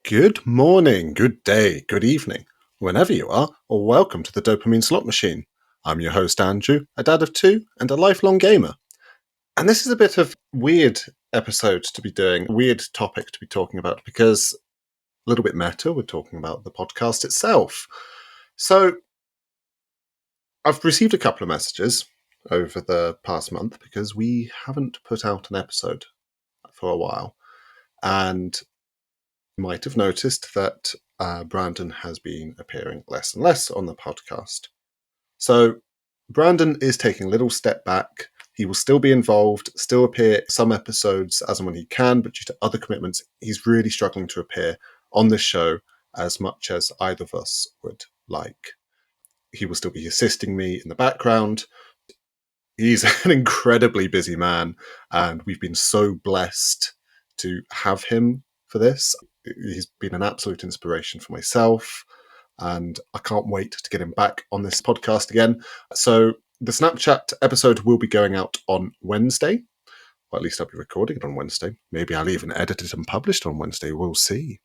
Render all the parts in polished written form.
Good morning, good day, good evening, whenever you are, or welcome to the Dopamine Slot Machine. I'm your host, Andrew, a dad of two and a lifelong gamer. And this is a bit of weird episode to be doing, weird topic to be talking about, because a little bit meta, we're talking about the podcast itself. So, I've received a couple of messages over the past month because we haven't put out an episode for a while. And might have noticed that Brandon has been appearing less and less on the podcast. So Brandon is taking a little step back. He will still be involved, still appear some episodes as and when he can, but due to other commitments, he's really struggling to appear on this show as much as either of us would like. He will still be assisting me in the background. He's an incredibly busy man, and we've been so blessed to have him for this. He's been an absolute inspiration for myself, and I can't wait to get him back on this podcast again. So the Snapchat episode will be going out on Wednesday, or at least I'll be recording it on Wednesday. Maybe I'll even edit it and publish it on Wednesday. We'll see.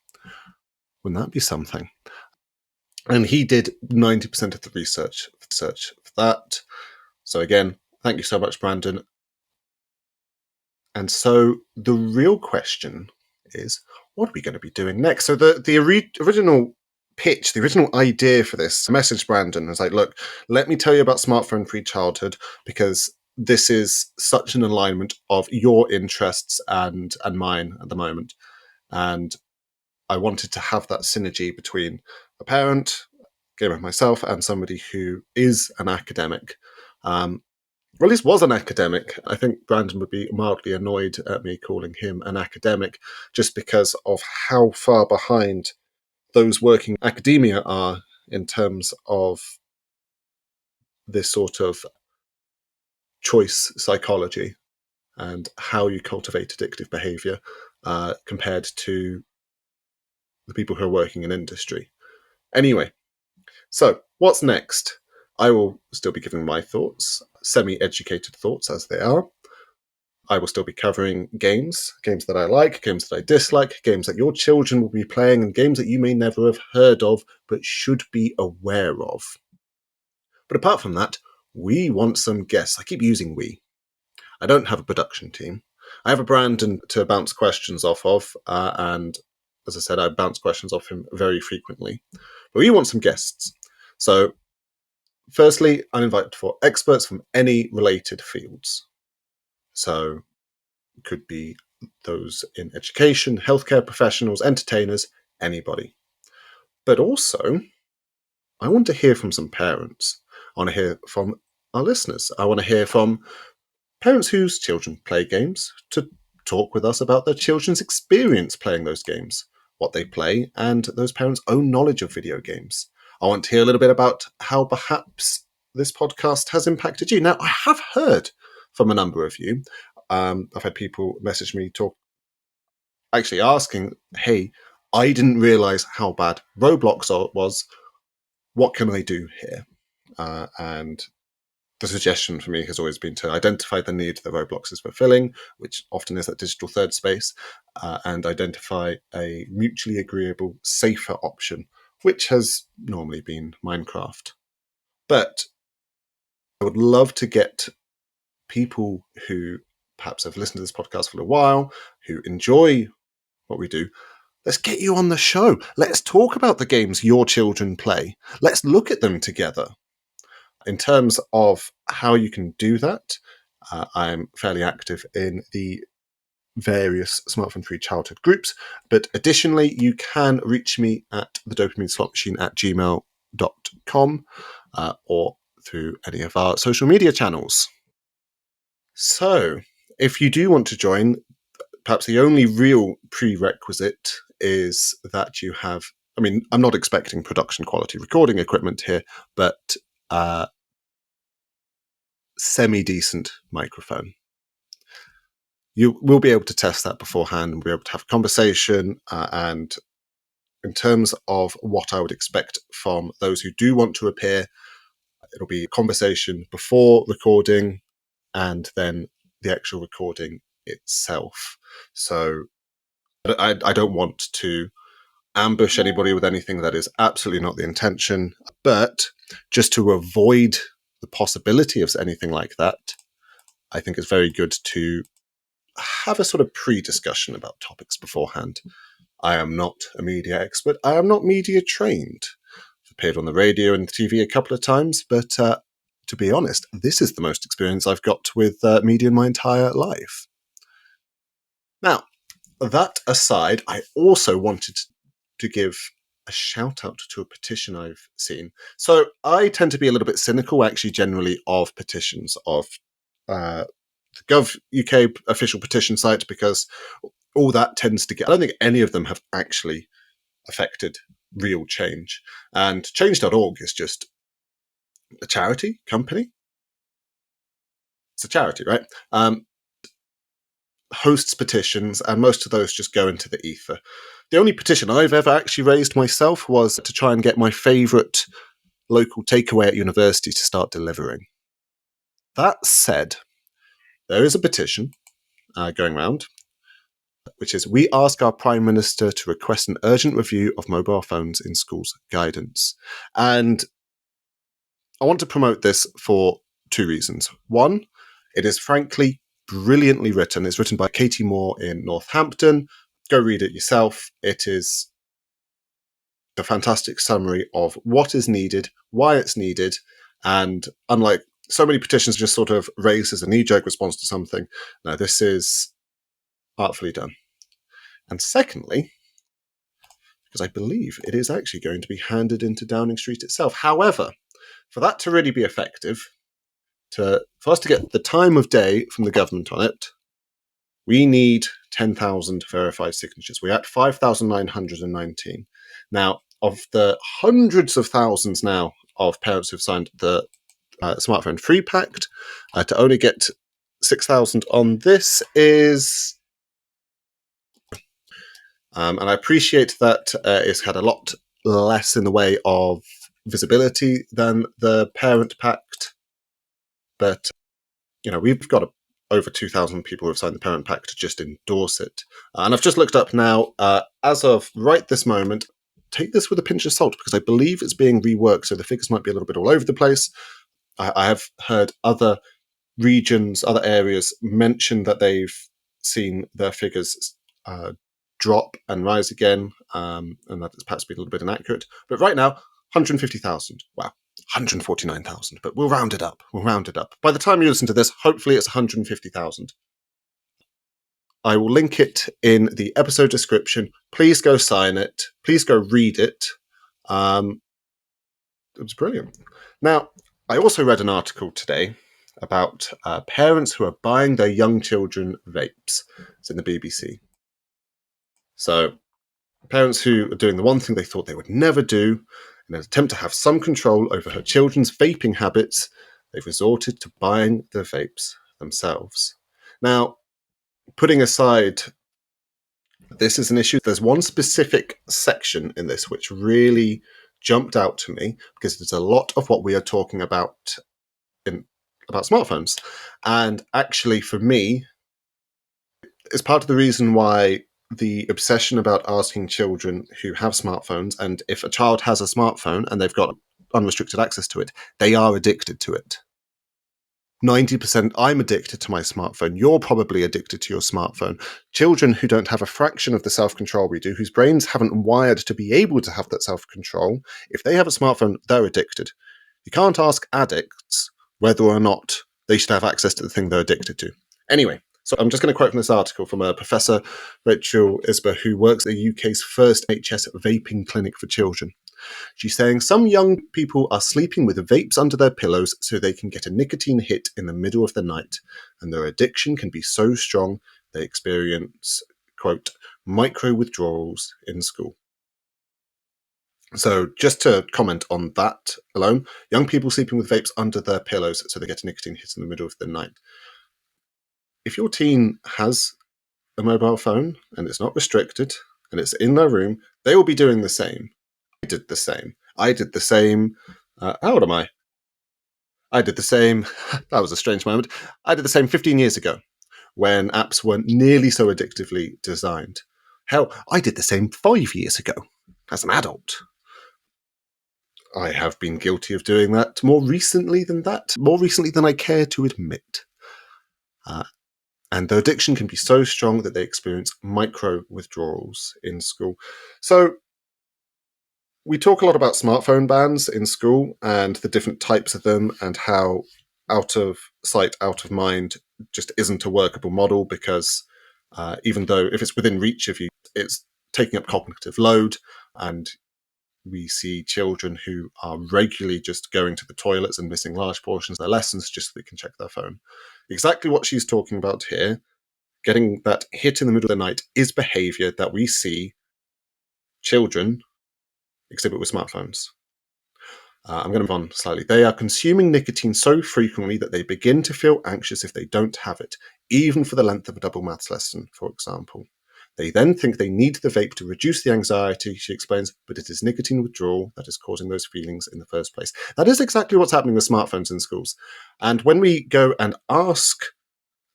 Wouldn't that be something? And he did 90% of the research for that. So again, thank you so much, Brandon. And so the real question is, what are we going to be doing next? So the original pitch, the original idea for this message, Brandon, was like, look, let me tell you about smartphone-free childhood, because this is such an alignment of your interests and mine at the moment. And I wanted to have that synergy between a parent, gamer myself, and somebody who is an academic. Well, at least was an academic. I think Brandon would be mildly annoyed at me calling him an academic just because of how far behind those working in academia are in terms of this sort of choice psychology and how you cultivate addictive behavior compared to the people who are working in industry. Anyway, so what's next? I will still be giving my thoughts, semi-educated thoughts as they are. I will still be covering games that I like, games that I dislike, games that your children will be playing, and games that you may never have heard of but should be aware of. But apart from that, we want some guests. I keep using we. I don't have a production team. I have a Brandon to bounce questions off of, and as I said, I bounce questions off him very frequently. But we want some guests. So, firstly, I'm invited for experts from any related fields. So, it could be those in education, healthcare professionals, entertainers, anybody. But also, I want to hear from some parents. I want to hear from our listeners. I want to hear from parents whose children play games to talk with us about their children's experience playing those games, what they play, and those parents' own knowledge of video games. I want to hear a little bit about how perhaps this podcast has impacted you. Now, I have heard from a number of you. I've had people message me actually asking, hey, I didn't realize how bad Roblox was. What can I do here? And the suggestion for me has always been to identify the need that Roblox is fulfilling, which often is that digital third space, and identify a mutually agreeable, safer option, which has normally been Minecraft. But I would love to get people who perhaps have listened to this podcast for a while, who enjoy what we do. Let's get you on the show. Let's talk about the games your children play. Let's look at them together. In terms of how you can do that, I'm fairly active in the various smartphone-free childhood groups. But additionally, you can reach me at the dopamine slot machine at gmail.com or through any of our social media channels. So, if you do want to join, perhaps the only real prerequisite is that you have, I mean, I'm not expecting production quality recording equipment here, but semi-decent microphone. You will be able to test that beforehand and be able to have a conversation. And in terms of what I would expect from those who do want to appear, it'll be a conversation before recording and then the actual recording itself. So I don't want to ambush anybody with anything. That is absolutely not the intention. But just to avoid the possibility of anything like that, I think it's very good to have a sort of pre-discussion about topics beforehand. I am not a media expert. I am not media trained. I've appeared on the radio and TV a couple of times, but to be honest, this is the most experience I've got with media in my entire life. Now, that aside, I also wanted to give a shout out to a petition I've seen. So I tend to be a little bit cynical, actually, generally, of petitions, of the Gov UK official petition site, because all that tends to get, I don't think any of them have actually affected real change. And change.org is just a charity company. It's a charity, right? Hosts petitions, and most of those just go into the ether. The only petition I've ever actually raised myself was to try and get my favourite local takeaway at university to start delivering. That said, there is a petition going around, which is, we ask our Prime Minister to request an urgent review of mobile phones in schools guidance. And I want to promote this for two reasons. One, it is frankly brilliantly written. It's written by Katie Moore in Northampton. Go read it yourself. It is a fantastic summary of what is needed, why it's needed, and unlike so many petitions just sort of raised as a knee-jerk response to something, no, this is artfully done. And secondly, because I believe it is actually going to be handed into Downing Street itself. However, for that to really be effective, for us to get the time of day from the government on it, we need 10,000 verified signatures. We're at 5,919. Now, of the hundreds of thousands now of parents who've signed the Smartphone Free Pact, to only get 6,000 on this is... and I appreciate that it's had a lot less in the way of visibility than the Parent Pact. But, we've got over 2,000 people who have signed the Parent Pact to just endorse it. And I've just looked up now, as of right this moment, take this with a pinch of salt, because I believe it's being reworked, so the figures might be a little bit all over the place. I have heard other regions, other areas mention that they've seen their figures drop and rise again, and that it's perhaps been a little bit inaccurate. But right now, 150,000. Wow. 149,000, but we'll round it up. By the time you listen to this, hopefully it's 150,000. I will link it in the episode description. Please go sign it. Please go read it. It was brilliant. Now, I also read an article today about parents who are buying their young children vapes. It's in the BBC. So, parents who are doing the one thing they thought they would never do, in an attempt to have some control over her children's vaping habits, they've resorted to buying the vapes themselves. Now, putting aside this is an issue, there's one specific section in this which really jumped out to me, because there's a lot of what we are talking about about smartphones. And actually, for me, it's part of the reason why the obsession about asking children who have smartphones, and if a child has a smartphone and they've got unrestricted access to it, they are addicted to it. 90% I'm addicted to my smartphone. You're probably addicted to your smartphone. Children who don't have a fraction of the self-control we do, whose brains haven't wired to be able to have that self-control, if they have a smartphone, they're addicted. You can't ask addicts whether or not they should have access to the thing they're addicted to. Anyway, so I'm just going to quote from this article from Professor Rachel Isber, who works at the UK's first NHS vaping clinic for children. She's saying some young people are sleeping with vapes under their pillows so they can get a nicotine hit in the middle of the night, and their addiction can be so strong they experience, quote, micro withdrawals in school. So just to comment on that alone, young people sleeping with vapes under their pillows so they get a nicotine hit in the middle of the night. If your teen has a mobile phone and it's not restricted and it's in their room, they will be doing the same. I did the same. How old am I? I did the same. That was a strange moment. I did the same 15 years ago when apps weren't nearly so addictively designed. Hell, I did the same 5 years ago. as an adult. I have been guilty of doing that more recently than I care to admit. And the addiction can be so strong that they experience micro withdrawals in school. So we talk a lot about smartphone bans in school and the different types of them, and how out of sight, out of mind just isn't a workable model, because even though if it's within reach of you, it's taking up cognitive load. And we see children who are regularly just going to the toilets and missing large portions of their lessons just so they can check their phone. Exactly what she's talking about here, getting that hit in the middle of the night, is behavior that we see children exhibit with smartphones. I'm going to move on slightly. They are consuming nicotine so frequently that they begin to feel anxious if they don't have it, even for the length of a double maths lesson, for example. They then think they need the vape to reduce the anxiety, she explains, but it is nicotine withdrawal that is causing those feelings in the first place. That is exactly what's happening with smartphones in schools. And when we go and ask,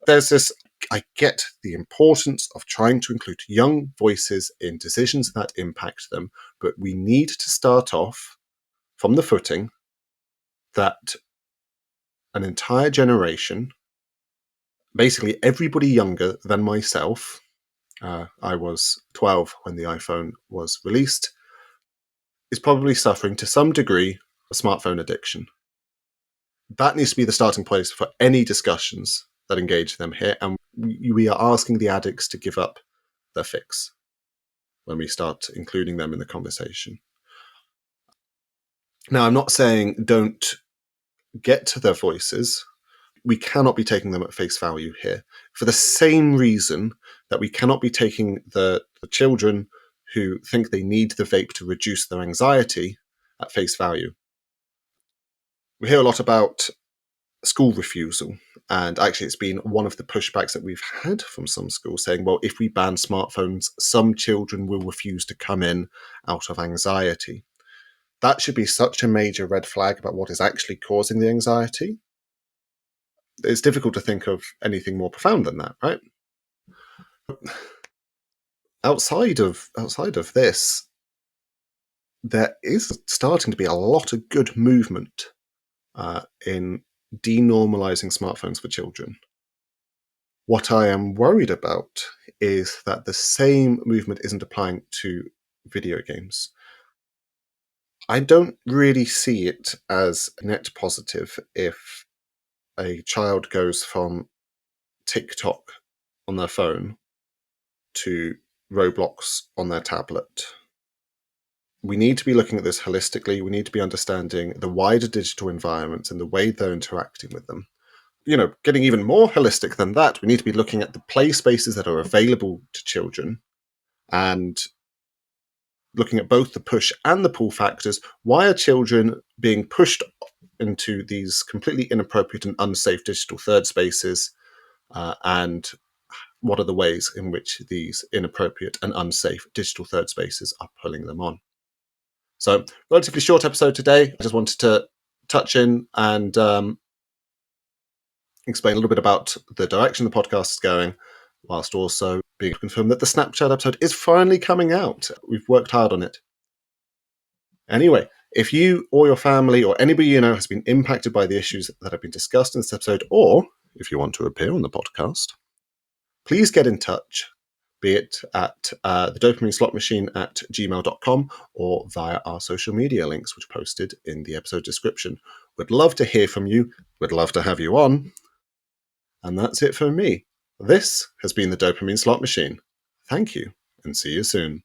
there's this, I get the importance of trying to include young voices in decisions that impact them, but we need to start off from the footing that an entire generation, basically everybody younger than myself, I was 12 when the iPhone was released, is probably suffering to some degree of smartphone addiction. That needs to be the starting place for any discussions that engage them here, and we are asking the addicts to give up their fix when we start including them in the conversation. Now, I'm not saying don't get to their voices. We cannot be taking them at face value here, for the same reason that we cannot be taking the children who think they need the vape to reduce their anxiety at face value. We hear a lot about school refusal, and actually it's been one of the pushbacks that we've had from some schools, saying, well, if we ban smartphones, some children will refuse to come in out of anxiety. That should be such a major red flag about what is actually causing the anxiety. It's difficult to think of anything more profound than that, right? Outside of this, there is starting to be a lot of good movement in denormalizing smartphones for children. What I am worried about is that the same movement isn't applying to video games. I don't really see it as net positive if a child goes from TikTok on their phone to Roblox on their tablet. We need to be looking at this holistically. We need to be understanding the wider digital environments and the way they're interacting with them. Getting even more holistic than that, we need to be looking at the play spaces that are available to children and looking at both the push and the pull factors. Why are children being pushed into these completely inappropriate and unsafe digital third spaces? And what are the ways in which these inappropriate and unsafe digital third spaces are pulling them on? So, relatively short episode today. I just wanted to touch in and explain a little bit about the direction the podcast is going, whilst also being confirmed that the Snapchat episode is finally coming out. We've worked hard on it. Anyway, if you or your family or anybody you know has been impacted by the issues that have been discussed in this episode, or if you want to appear on the podcast, please get in touch, be it at the dopamine slot machine at gmail.com or via our social media links, which are posted in the episode description. We'd love to hear from you. We'd love to have you on. And that's it for me. This has been the Dopamine Slot Machine. Thank you, and see you soon.